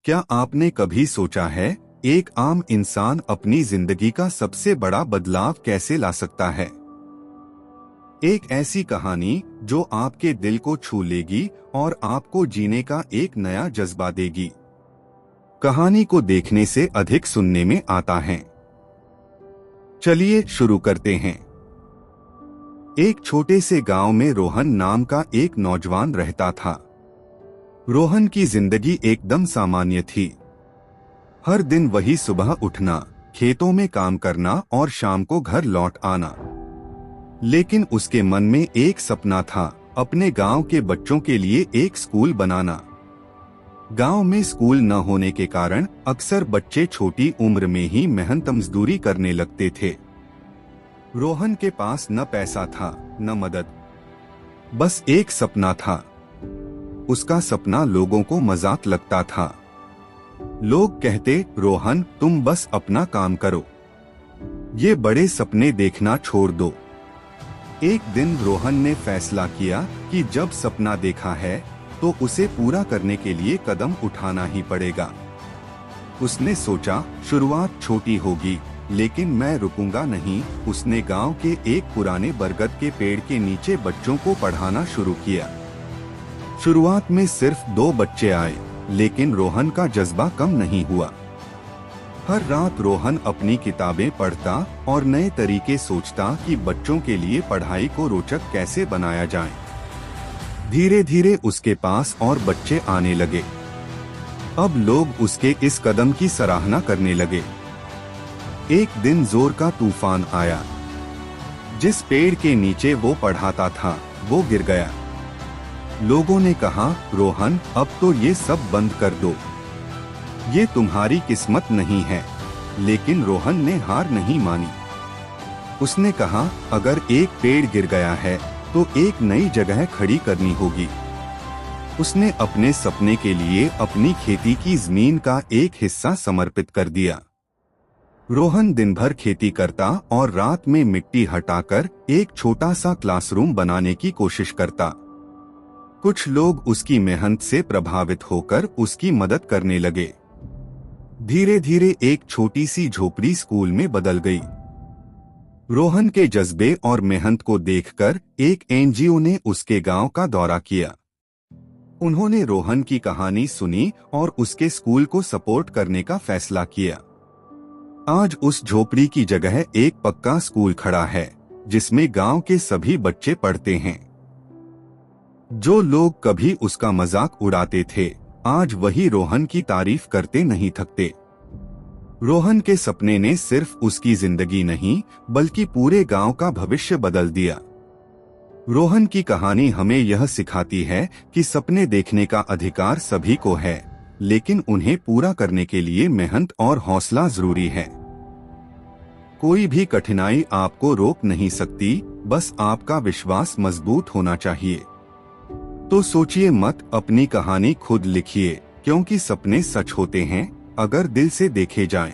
क्या आपने कभी सोचा है एक आम इंसान अपनी जिंदगी का सबसे बड़ा बदलाव कैसे ला सकता है? एक ऐसी कहानी जो आपके दिल को छू लेगी और आपको जीने का एक नया जज्बा देगी। कहानी को देखने से अधिक सुनने में आता है। चलिए शुरू करते हैं। एक छोटे से गांव में रोहन नाम का एक नौजवान रहता था। रोहन की जिंदगी एकदम सामान्य थी। हर दिन वही सुबह उठना, खेतों में काम करना और शाम को घर लौट आना। लेकिन उसके मन में एक सपना था, अपने गांव के बच्चों के लिए एक स्कूल बनाना। गांव में स्कूल न होने के कारण अक्सर बच्चे छोटी उम्र में ही मेहनत मजदूरी करने लगते थे। रोहन के पास न पैसा था न मदद, बस एक सपना था। उसका सपना लोगों को मजाक लगता था। लोग कहते, रोहन तुम बस अपना काम करो, ये बड़े सपने देखना छोड़ दो। एक दिन रोहन ने फैसला किया कि जब सपना देखा है तो उसे पूरा करने के लिए कदम उठाना ही पड़ेगा। उसने सोचा, शुरुआत छोटी होगी लेकिन मैं रुकूंगा नहीं। उसने गांव के एक पुराने बरगद के पेड़ के नीचे बच्चों को पढ़ाना शुरू किया। शुरुआत में सिर्फ 2 बच्चे आए, लेकिन रोहन का जज्बा कम नहीं हुआ। हर रात रोहन अपनी किताबें पढ़ता और नए तरीके सोचता कि बच्चों के लिए पढ़ाई को रोचक कैसे बनाया जाए। धीरे धीरे उसके पास और बच्चे आने लगे। अब लोग उसके इस कदम की सराहना करने लगे। एक दिन जोर का तूफान आया। जिस पेड़ के नीचे वो पढ़ाता था वो गिर गया। लोगों ने कहा, रोहन अब तो ये सब बंद कर दो, ये तुम्हारी किस्मत नहीं है। लेकिन रोहन ने हार नहीं मानी। उसने कहा, अगर एक पेड़ गिर गया है तो एक नई जगह खड़ी करनी होगी। उसने अपने सपने के लिए अपनी खेती की जमीन का एक हिस्सा समर्पित कर दिया। रोहन दिन भर खेती करता और रात में मिट्टी हटाकर एक छोटा सा क्लासरूम बनाने की कोशिश करता। कुछ लोग उसकी मेहनत से प्रभावित होकर उसकी मदद करने लगे। धीरे धीरे एक छोटी सी झोपड़ी स्कूल में बदल गई। रोहन के जज्बे और मेहनत को देखकर एक एनजीओ ने उसके गांव का दौरा किया। उन्होंने रोहन की कहानी सुनी और उसके स्कूल को सपोर्ट करने का फैसला किया। आज उस झोपड़ी की जगह एक पक्का स्कूल खड़ा है, जिसमें गांव के सभी बच्चे पढ़ते हैं। जो लोग कभी उसका मजाक उड़ाते थे, आज वही रोहन की तारीफ करते नहीं थकते। रोहन के सपने ने सिर्फ उसकी जिंदगी नहीं, बल्कि पूरे गांव का भविष्य बदल दिया। रोहन की कहानी हमें यह सिखाती है कि सपने देखने का अधिकार सभी को है, लेकिन उन्हें पूरा करने के लिए मेहनत और हौसला जरूरी है। कोई भी कठिनाई आपको रोक नहीं सकती, बस आपका विश्वास मजबूत होना चाहिए। तो सोचिए मत, अपनी कहानी खुद लिखिए, क्योंकि सपने सच होते हैं अगर दिल से देखे जाएं।